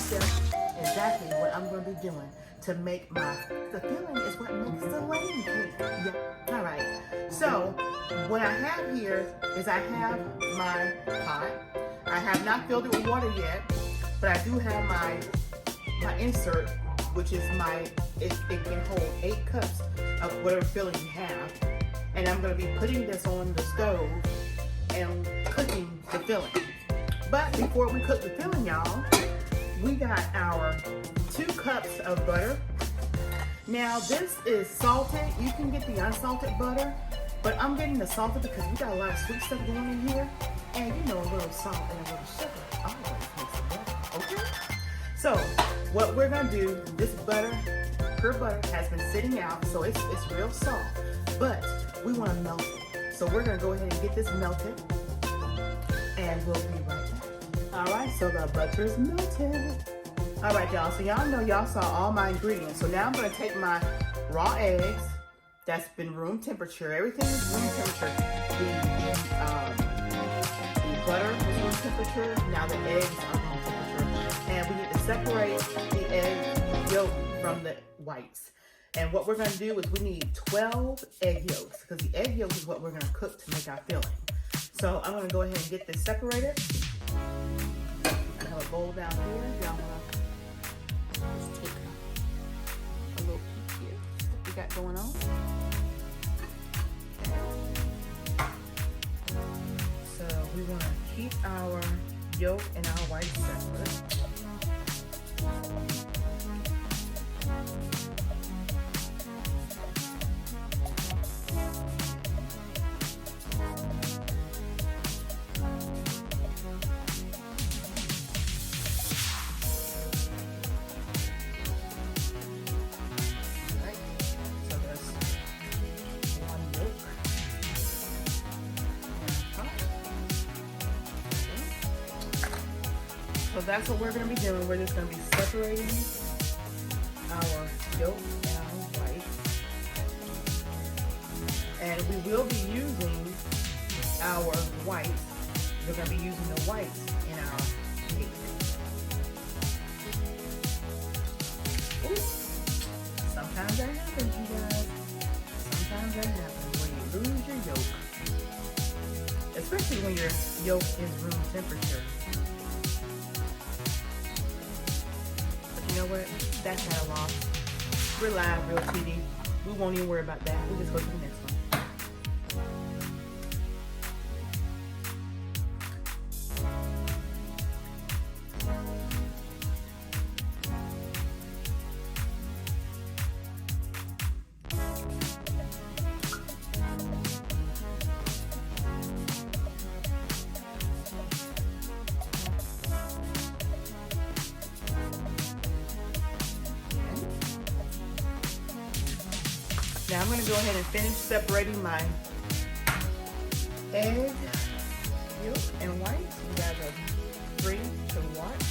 step exactly what I'm going to be doing to make the filling is what makes the lane cake. Yeah. All right. So what I have here is I have my pot. I have not filled it with water yet, but I do have my insert, which is it can hold 8 cups of whatever filling you have. And I'm going to be putting this on the stove and cooking the filling. But before we cook the filling, y'all, we got our 2 cups of butter. Now this is salted. You can get the unsalted butter, but I'm getting the salted because we got a lot of sweet stuff going in here. And you know, a little salt and a little sugar always makes it better, okay? So what we're gonna do, this butter, pure butter, has been sitting out, so it's real soft, but we wanna melt it. So we're gonna go ahead and get this melted, and we'll be right back. All right, so the butter is melted. All right, y'all, so y'all know y'all saw all my ingredients. So now I'm gonna take my raw eggs, that's been room temperature. Everything is room temperature. The butter is room temperature. Now the eggs are room temperature. And we need to separate the egg yolk from the whites. And what we're gonna do is we need 12 egg yolks, because the egg yolk is what we're gonna cook to make our filling. So I'm gonna go ahead and get this separated. I have a bowl down here. Y'all wanna just take a little peek here, what we got going on. So we want to keep our yolk and our white separate. So that's what we're going to be doing. We're just going to be separating our yolk and our white. And we will be using our white. We're going to be using the whites in our cake. Ooh. Sometimes that happens, you guys. Sometimes that happens when you lose your yolk. Especially when your yolk is room temperature. You know what? That's not a loss. We're live, real TV. We won't even worry about that. We'll just go to the next one. Now I'm going to go ahead and finish separating my egg, yolk, and white. You guys are free to watch.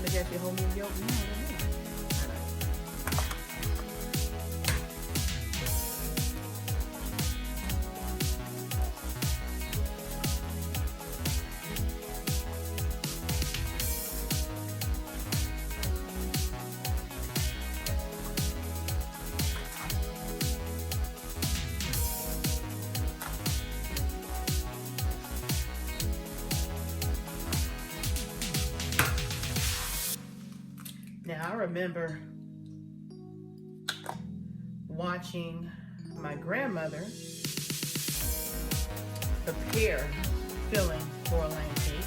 I guess you hold me yolk now. Now, I remember watching my grandmother prepare filling for a Lanecake,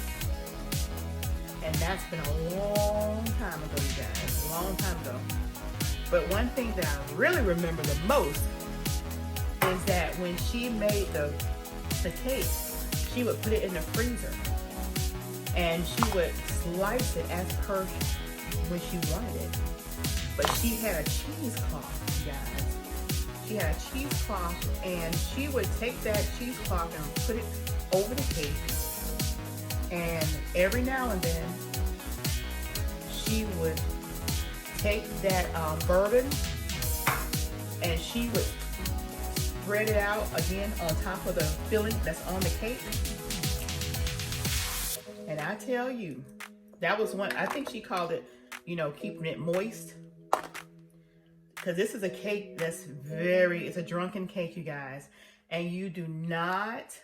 and that's been a long time ago, you guys, a long time ago. But one thing that I really remember the most is that when she made the cake, she would put it in the freezer, and she would slice it as per when she wanted it. But she had a cheesecloth, you guys. She had a cheesecloth, and she would take that cheesecloth and put it over the cake. And every now and then, she would take that bourbon and she would spread it out again on top of the filling that's on the cake. And I tell you, that was one, I think she called it, you know, keeping it moist. Because this is a cake that's it's a drunken cake, you guys. And you do not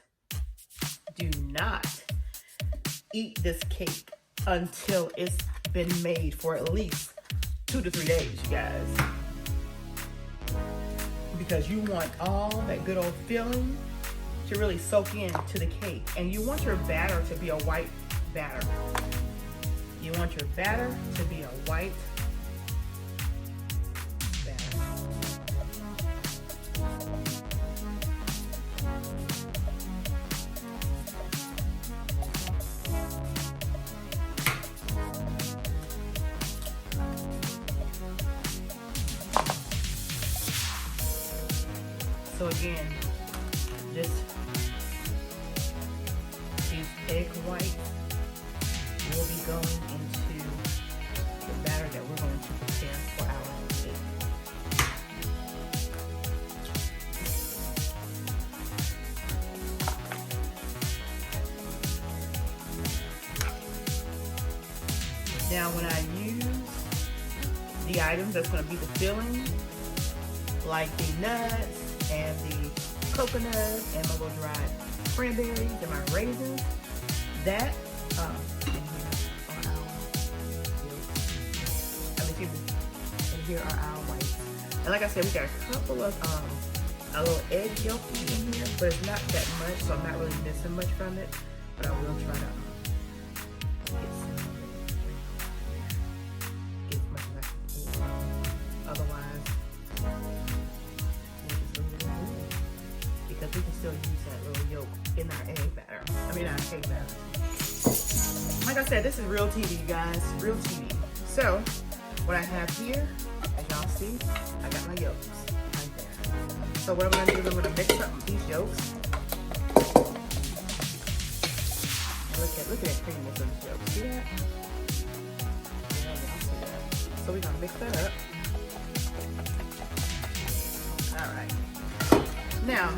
eat this cake until it's been made for at least 2 to 3 days, you guys. Because you want all that good old filling to really soak into the cake. And you want your batter to be a white batter. You want your batter to be a white batter. So again, these egg whites will be going into the batter that we're going to prepare for our cake. Now when I use the items that's going to be the filling, like the nuts and the coconut and my little dried cranberries and my raisins, that here are our whites. And like I said, we got a couple of a little egg yolk in here, but it's not that much, so I'm not really missing much from it. But I will try to get some of it. Get as much as I can. Otherwise, we'll just leave it in there. Because we can still use that little yolk in our egg batter. I mean our cake batter. Like I said, this is real TV, you guys. Real TV. So, what I have here, as y'all see, I got my yolks right there. So what I'm gonna do is I'm gonna mix up these yolks. And look at that creaminess of these yolks. See that? Yeah, y'all see that. So we're gonna mix that up. All right. Now,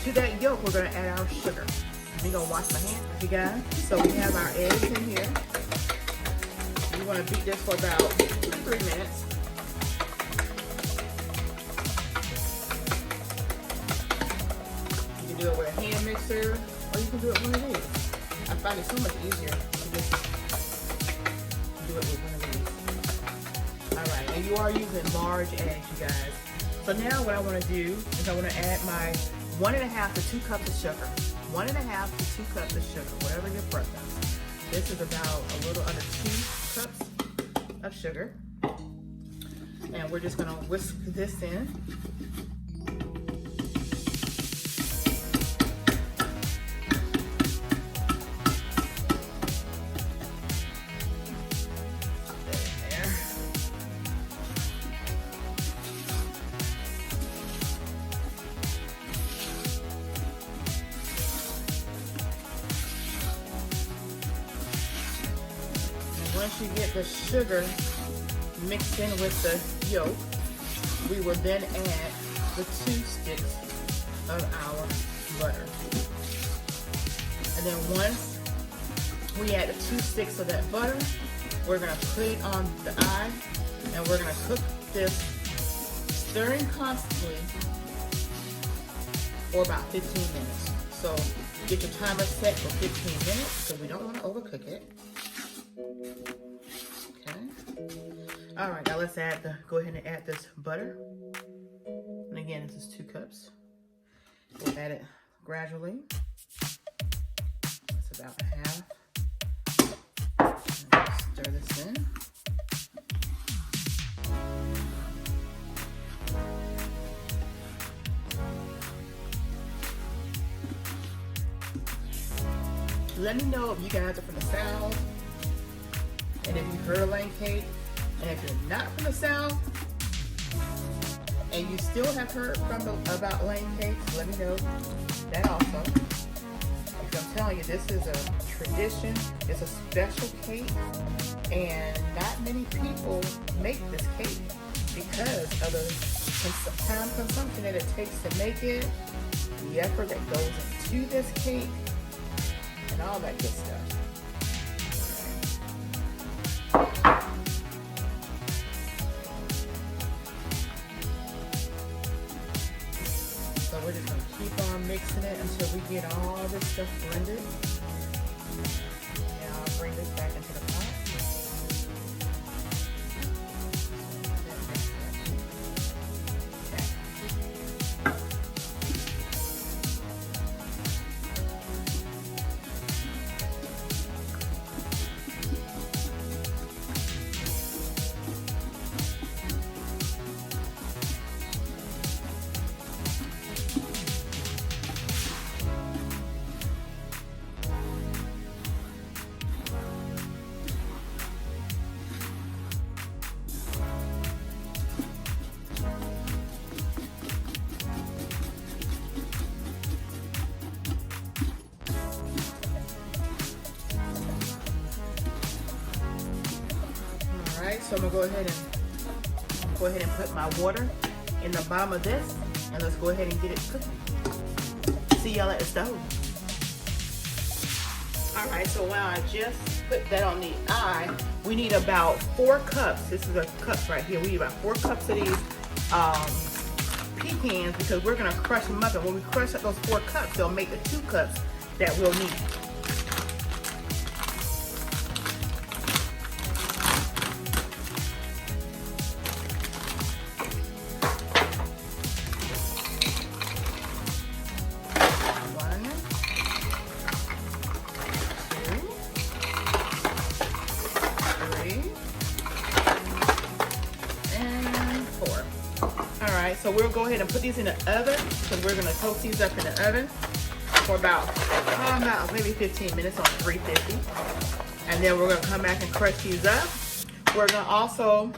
to that yolk, we're gonna add our sugar. I'm gonna wash my hands, you guys. So we have our eggs in here. You want to beat this for about 2 to 3 minutes. You can do it with a hand mixer, or you can do it with one of these. I find it so much easier to just do it with one of these. Alright, and you are using large eggs, you guys. So now what I want to do is I want to add my 1.5 to 2 cups of sugar. 1.5 to 2 cups of sugar, whatever your preference. This is about a little under 2 cups of sugar. And we're just gonna whisk this in. There. Once you get the sugar mixed in with the yolk, we will then add the 2 sticks of our butter. And then once we add the 2 sticks of that butter, we're going to put it on the eye and we're going to cook this, stirring constantly for about 15 minutes. So get your timer set for 15 minutes because we don't want to overcook it. Okay. All right, now let's go ahead and add this butter. And again, this is 2 cups. We'll add it gradually. That's about half. Stir this in. Let me know if you guys are from the South, and if you've heard of Lanecake, and if you're not from the South, and you still have heard about Lanecake, let me know that also. Because I'm telling you, this is a tradition, it's a special cake, and not many people make this cake because of the time consumption that it takes to make it, the effort that goes into this cake, and all that good stuff. So we're just going to keep on mixing it until we get all this stuff blended. Now I'll bring this back into the pot. So I'm gonna go ahead and put my water in the bottom of this, and let's go ahead and get it cooking. See y'all at the stove. All right, so while I just put that on the eye, we need about 4 cups. This is a cup right here. We need about 4 cups of these pecans because we're gonna crush them up, and when we crush up those 4 cups, they'll make the 2 cups that we'll need. So we'll go ahead and put these in the oven because we're going to toast these up in the oven for about maybe 15 minutes on 350. And then we're going to come back and crush these up. We're going to also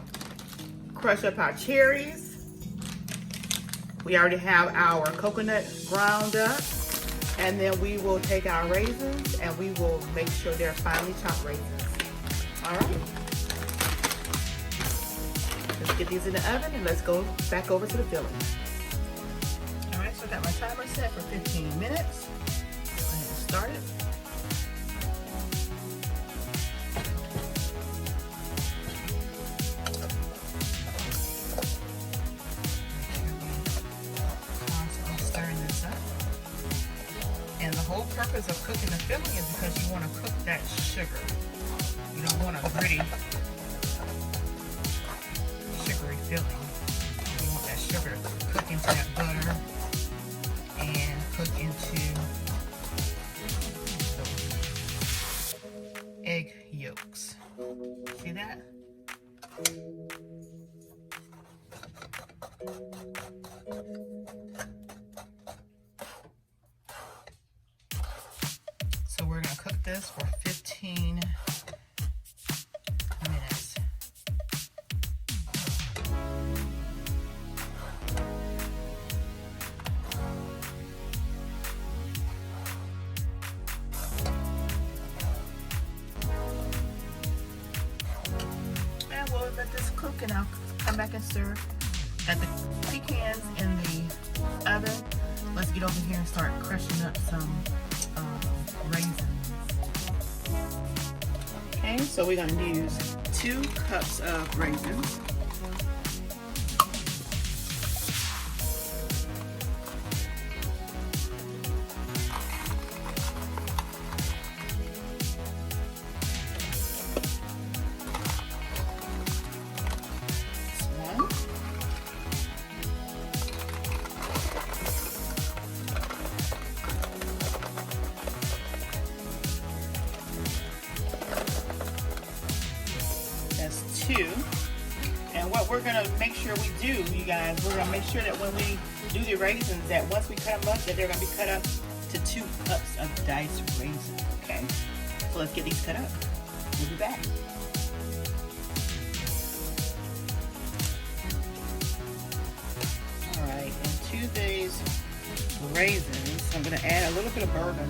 crush up our cherries. We already have our coconut ground up. And then we will take our raisins and we will make sure they're finely chopped raisins. All right. Let's get these in the oven and let's go back over to the filling. All right, so I got my timer set for 15 minutes. Go ahead and start it. Constantly stirring this up. And the whole purpose of cooking the filling is because you want to cook that sugar. You don't want a gritty filling. You want that sugar to cook into that butter and cook into the egg yolks. See that? So we're going to cook this for 15 minutes. Let this cook and I'll come back and stir. Got the pecans in the oven. Let's get over here and start crushing up some raisins. Okay, so we're going to use 2 cups of raisins. And what we're going to make sure we do, you guys, we're going to make sure that when we do the raisins, that once we cut them up, that they're going to be cut up to 2 cups of diced raisins, okay? So let's get these cut up. We'll be back. All right, and to these raisins, I'm going to add a little bit of bourbon.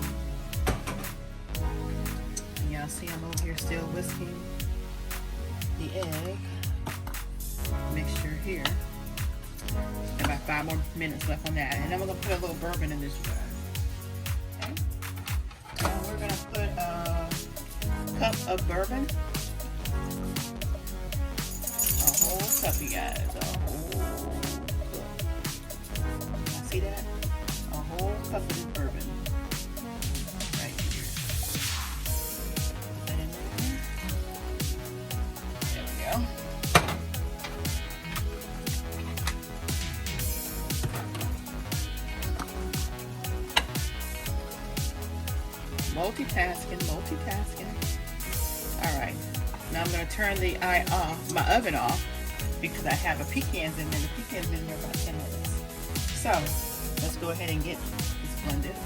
And y'all see I'm over here still whisking the egg mixture here. About 5 more minutes left on that. And then we're going to put a little bourbon in this jar. Okay. And we're going to put a cup of bourbon. A whole cup, you guys. A whole cup. See that? A whole cup of this bourbon. Right here. Put that in there. There we go. Multitasking. All right. Now I'm going to turn the my oven off because I have a pecans in there. The pecans been in there about 10 minutes. So let's go ahead and get this blended.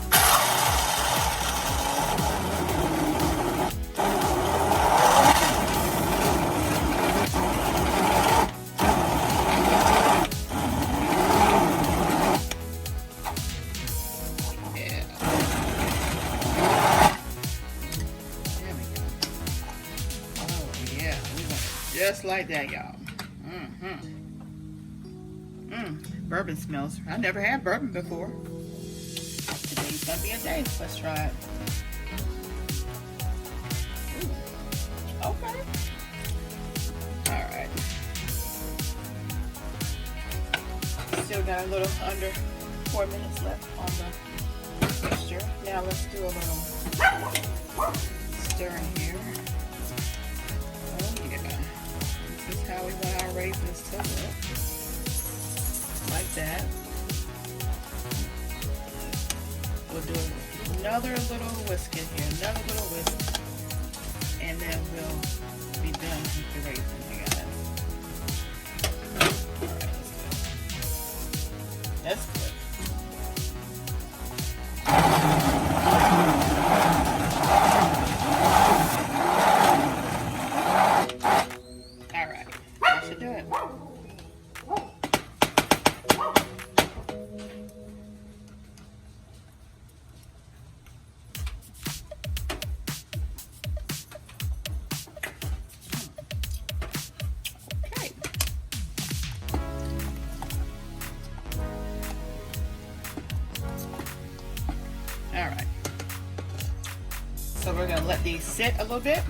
Just like that, y'all. Bourbon smells. I never had bourbon before. Today's gonna be a day. Let's try it. Ooh. Okay. All right. Still got a little under 4 minutes left on the mixture. Now let's do a little stir in here. This is how we want our raisins to look. Like that. We'll do another little whisk in here. Another little whisk. And then we'll be done with the raisins, you guys. Alright, that's good. Alright. So we're going to let these sit a little bit.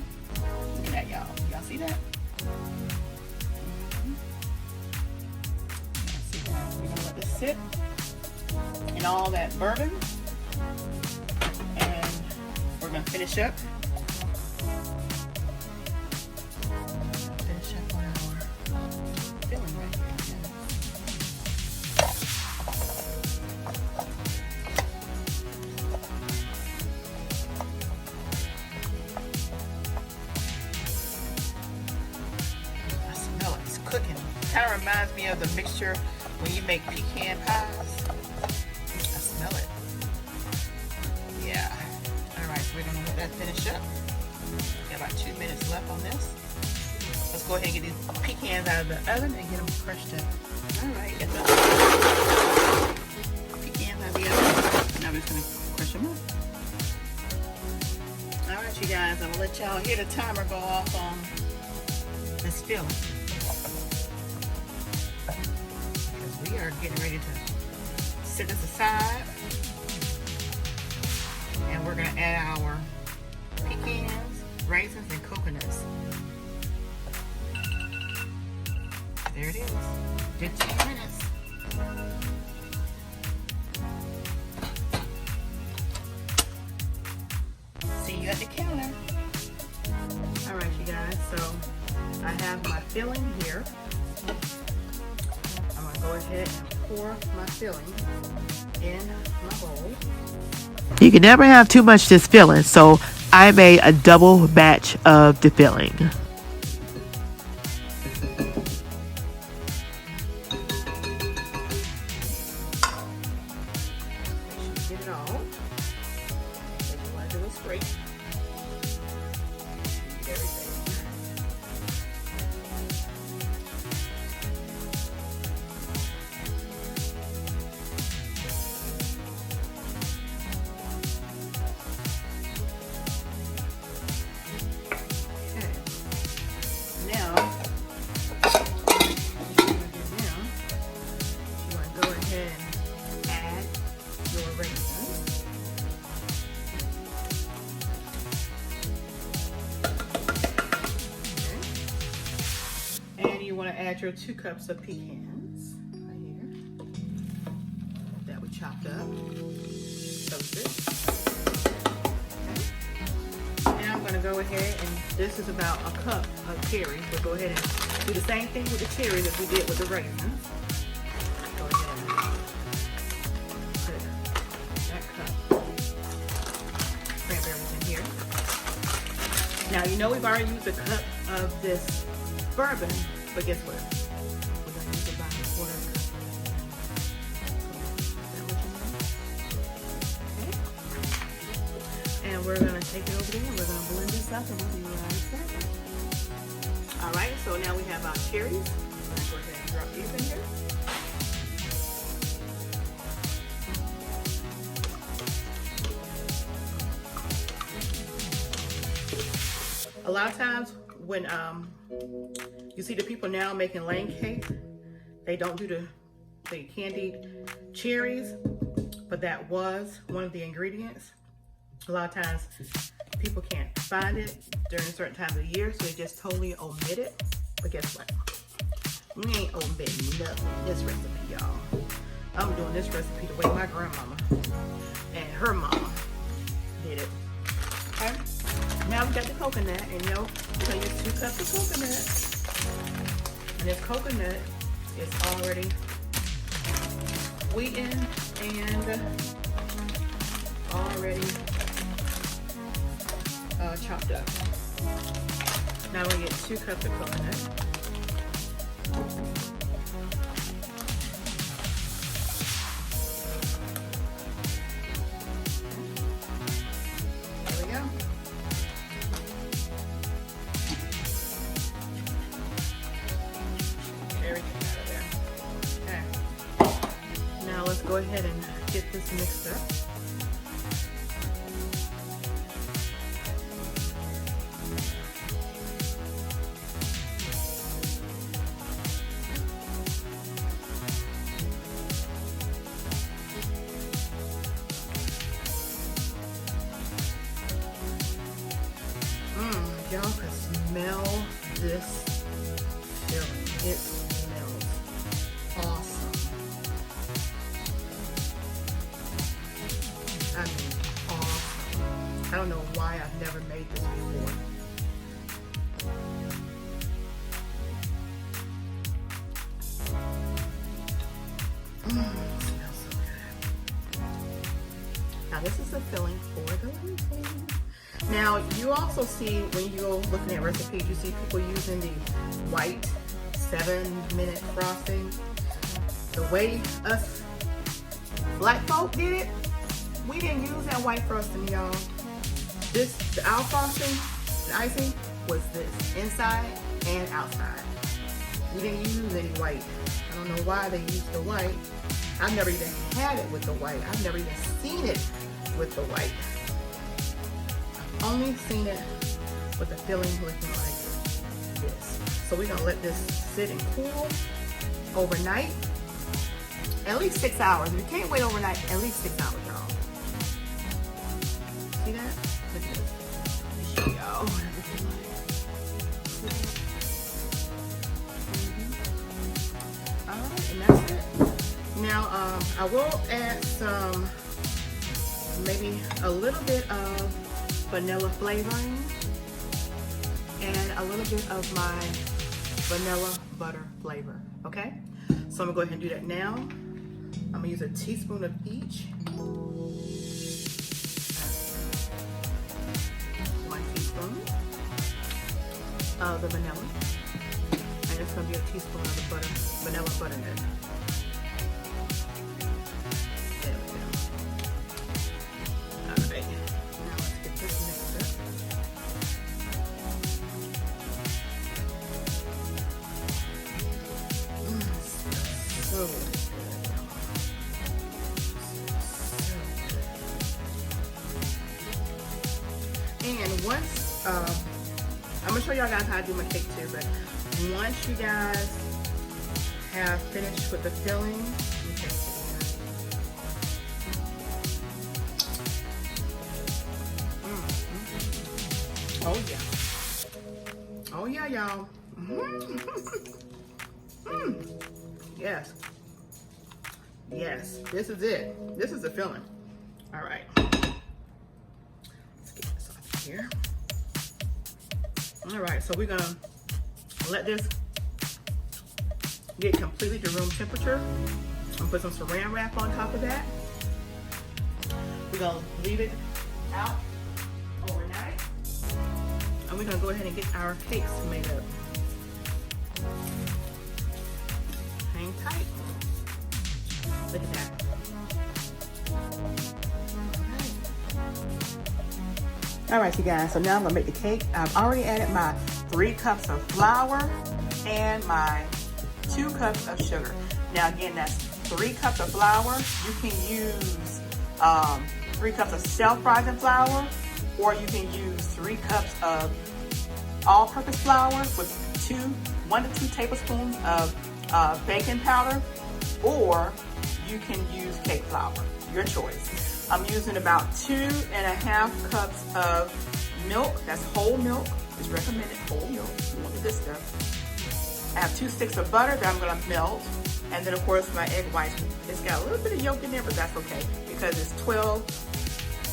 Look at that, y'all. Y'all see that? See that? We're going to let this sit in all that bourbon. And we're going to finish up. Finish up on our filling right here. Cooking. Kind of reminds me of the mixture when you make pecan pies. I smell it. Yeah. Alright, so we're going to let that finish up. Got about 2 minutes left on this. Let's go ahead and get these pecans out of the oven and get them crushed up. Alright, get the pecans out of the oven. Now we're just going to crush them up. Alright, you guys, I'm going to let y'all hear the timer go off on this filling. We are getting ready to set this aside, and we're going to add our pecans, raisins, and coconuts. There it is. 15 minutes. See you at the counter. Alright, you guys, so I have my filling here. Go ahead and pour my filling in my bowl. You can never have too much this filling, so I made a double batch of the filling. Get it all. What you want to do is scrape. Get everything. want to add your 2 cups of pecans right here that we chopped up. Toasted. Okay. Now I'm going to go ahead and this is about a cup of cherries. We'll go ahead and do the same thing with the cherries as we did with the raisins. Go ahead and put that cup cranberries in here. Now you know we've already used a cup of this bourbon, but guess what? We're going to use about a quarter cup. Okay. And we're going to take it over there and we're going to blend this up and we'll be right back. Alright, so now we have our cherries. I'm going to go ahead and drop these in here. A lot of times when you see the people now making Lanecake, they don't do the candied cherries, but that was one of the ingredients. A lot of times people can't find it during certain times of the year, so they just totally omit it. But guess what? We ain't omitting nothing in this recipe, y'all. I'm doing this recipe the way my grandmama and her mama did it. Okay? Now we got the coconut, and we're gonna use 2 cups of coconut. And this coconut is already sweetened and already chopped up. Now we get 2 cups of coconut. There we go. Everything out of there. Okay. Now let's go ahead and get this mixed up. Y'all can smell this filling. It smells awesome. I mean, awesome. I don't know why I've never made this before. It smells so good. Now this is the filling for the Lanecake. Now, you also see when you go looking at recipes, you see people using the white 7-minute frosting. The way us black folk did it, we didn't use that white frosting, y'all. Our frosting, the icing, was this, inside and outside. We didn't use any white. I don't know why they used the white. I've never even had it with the white. I've never even seen it with the white. Only seen it with the filling looking like this. So we're gonna let this sit and cool overnight. At least 6 hours. If you can't wait overnight, at least 6 hours, y'all. See that? Look at this. Let me show y'all. Alright, and that's it. Now I will add some, maybe a little bit of vanilla flavoring and a little bit of my vanilla butter flavor, okay? So I'm gonna go ahead and do that now. I'm gonna use a teaspoon of each. 1 teaspoon of the vanilla. And it's gonna be a teaspoon of the butter, vanilla butternut. There we go. All right. So good. And once, I'm gonna show y'all guys how I do my cake too, but once you guys have finished with the filling, oh yeah, y'all. Yes. Yes, this is it. This is the filling. All right. Let's get this off here. All right, so we're gonna let this get completely to room temperature. I'm gonna put some saran wrap on top of that. We're gonna leave it out overnight. And we're gonna go ahead and get our cakes made up. Hang tight. Look at that. All right, you guys, so now I'm gonna make the cake. I've already added my 3 cups of flour and my 2 cups of sugar. Now again, that's 3 cups of flour. You can use 3 cups of self-rising flour, or you can use 3 cups of all-purpose flour with 1 to 2 tablespoons of baking powder, or you can use cake flour, your choice. I'm using about 2.5 cups of milk. That's whole milk. It's recommended whole milk. You want the good stuff. I have 2 sticks of butter that I'm gonna melt. And then of course my egg whites. It's got a little bit of yolk in there, but that's okay because it's 12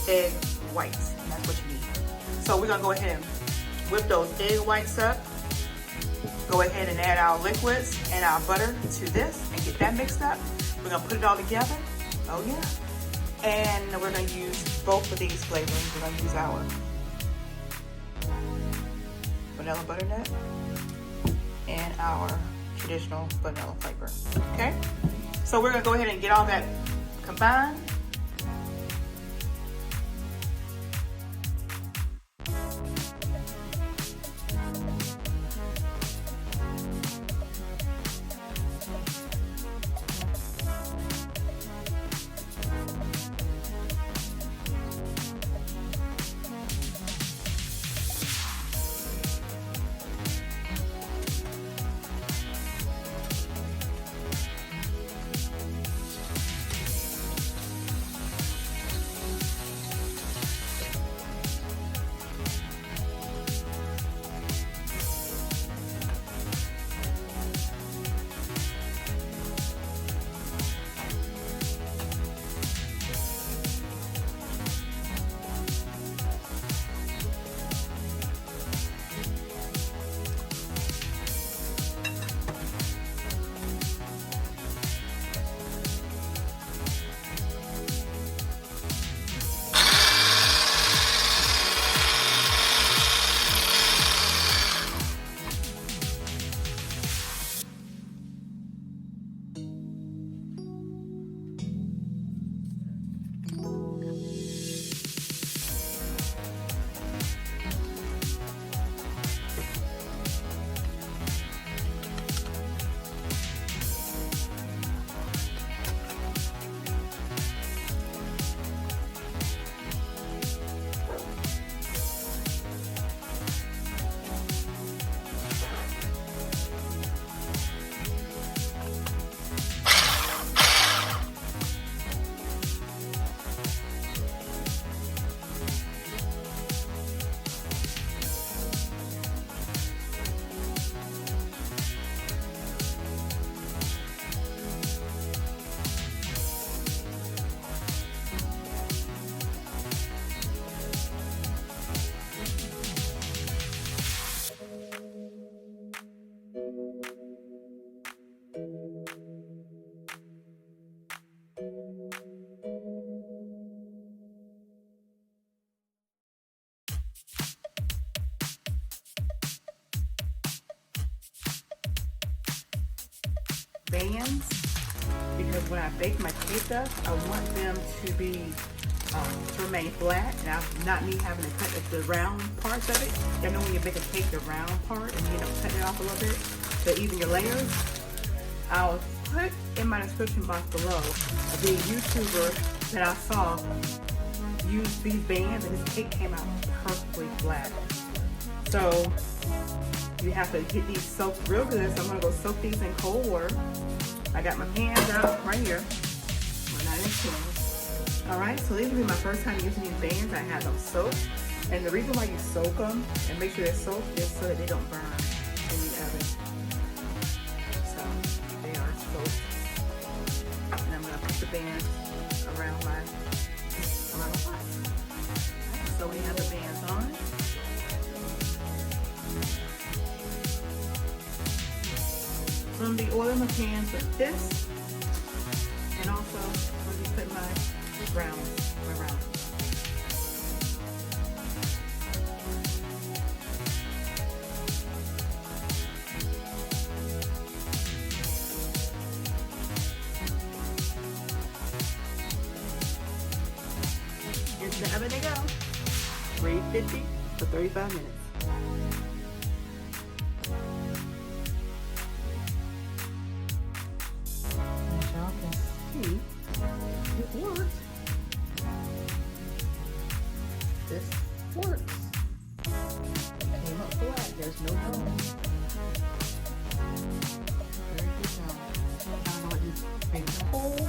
egg whites. And that's what you need. So we're gonna go ahead and whip those egg whites up. Go ahead and add our liquids and our butter to this and get that mixed up. We're gonna put it all together. Oh yeah. And we're gonna use both of these flavorings. We're gonna use our vanilla butternut and our traditional vanilla flavor. Okay? So we're gonna go ahead and get all that combined. Bands, because when I bake my cake up, I want them to be to remain flat. Now, not me having to cut the round parts of it. I know when you bake a cake, the round part, and you know, cut it off a little bit to even your layers. I'll put in my description box below the YouTuber that I saw use these bands, and his cake came out perfectly flat. So you have to get these soaked real good. So I'm gonna go soak these in cold water. I got my pans out right here. We're not in tune. All right, so this will be my first time using these bands. I have them soaked. And the reason why you soak them and make sure they're soaked is so that they don't burn in the oven. So bands around my pot. So we have the bands on. So I'm going to be oiling my pans with this, and also I'm going to be putting my browns around. Into the oven they go. 350 for 35 minutes. As y'all can see, it works. This works. Came up flat. There's no bone. Very good job. I'm going to make a hole.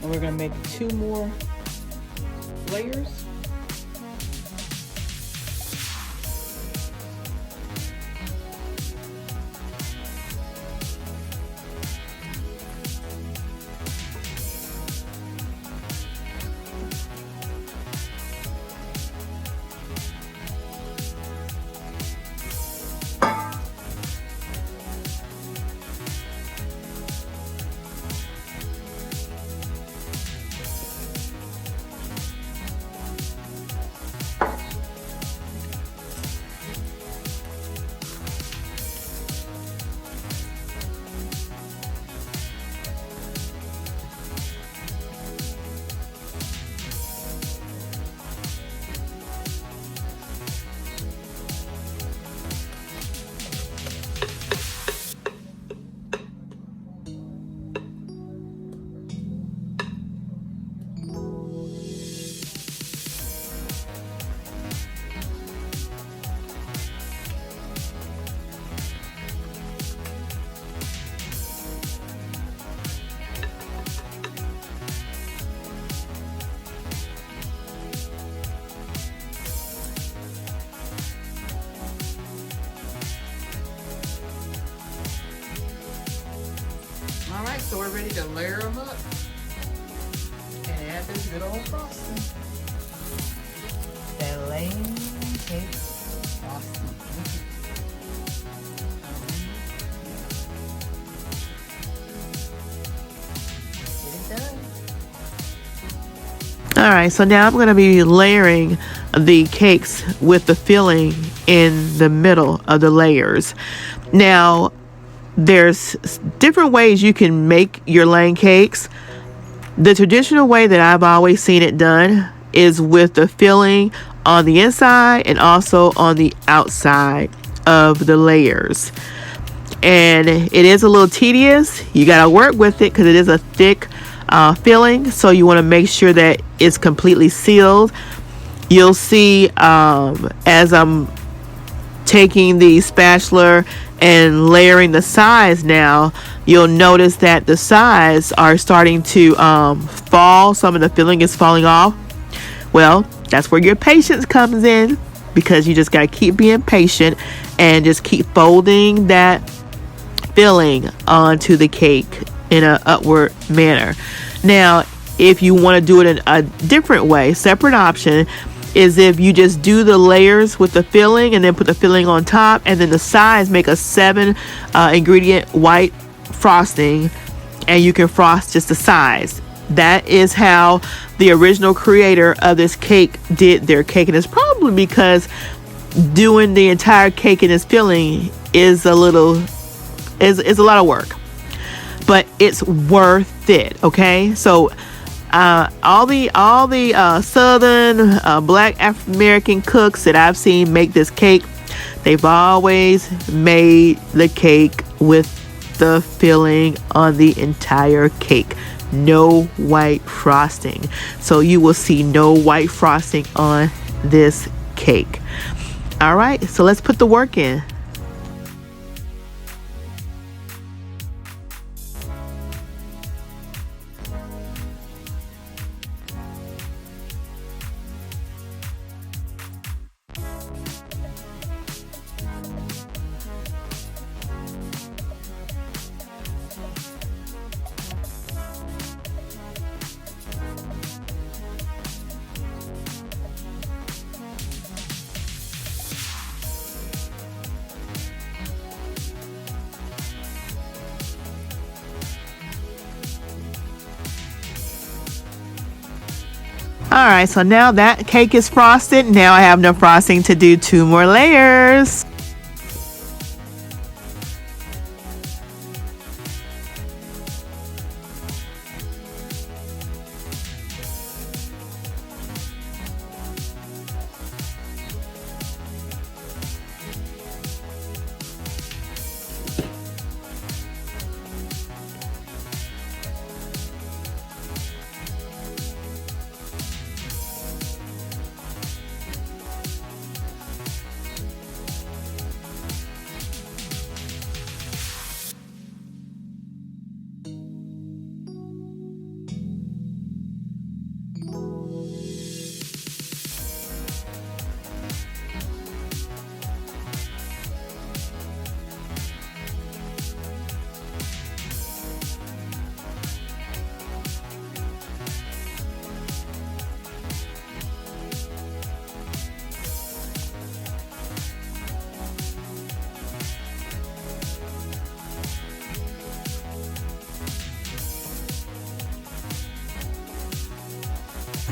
And we're going to make 2 more layers. Alright, so we're ready to layer them up and add this good old frosting. That Lanecake frosting. Get it done. Alright, so now I'm going to be layering the cakes with the filling in the middle of the layers. Now, there's different ways you can make your Lanecakes. The traditional way that I've always seen it done is with the filling on the inside and also on the outside of the layers. And it is a little tedious. You got to work with it because it is a thick filling. So you want to make sure that it's completely sealed. You'll see as I'm taking the spatula and layering the sides now, you'll notice that the sides are starting to fall. Some of the filling is falling off. Well, that's where your patience comes in, because you just got to keep being patient and just keep folding that filling onto the cake in an upward manner. Now, if you want to do it in a different way, separate option is if you just do the layers with the filling and then put the filling on top, and then the sides make a 7 ingredient white frosting, and you can frost just the sides. That is how the original creator of this cake did their cake, and it's probably because doing the entire cake in this filling is a lot of work, but it's worth it. Okay, so all the Southern Black African American cooks that I've seen make this cake, they've always made the cake with the filling on the entire cake. No white frosting. So you will see no white frosting on this cake. All right, so let's put the work in. All right, so now that cake is frosted. Now I have enough frosting to do 2 more layers.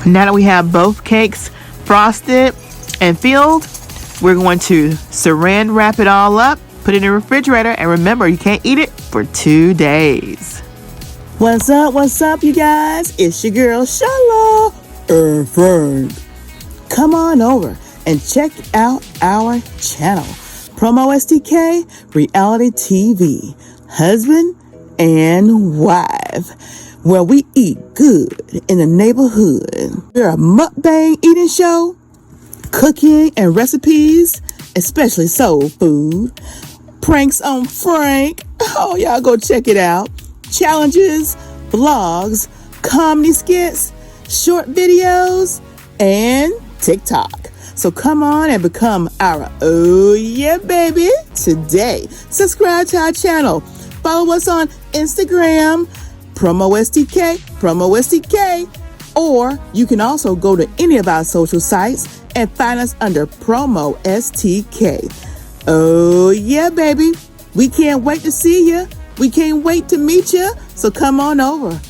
Now that we have both cakes frosted and filled, we're going to saran wrap it all up, put it in the refrigerator, and remember, you can't eat it for 2 days. What's up, you guys? It's your girl, Sheila and Frank. Come on over and check out our channel, PromoSTK Reality TV, husband and wife, where we eat good in the neighborhood. We're a mukbang eating show, cooking and recipes, especially soul food, pranks on Frank. Oh, y'all go check it out. Challenges, vlogs, comedy skits, short videos, and TikTok. So come on and become our oh yeah baby today. Subscribe to our channel. Follow us on Instagram, PromoSTK, or you can also go to any of our social sites and find us under PromoSTK. Oh yeah, baby. We can't wait to see you. We can't wait to meet you. So come on over.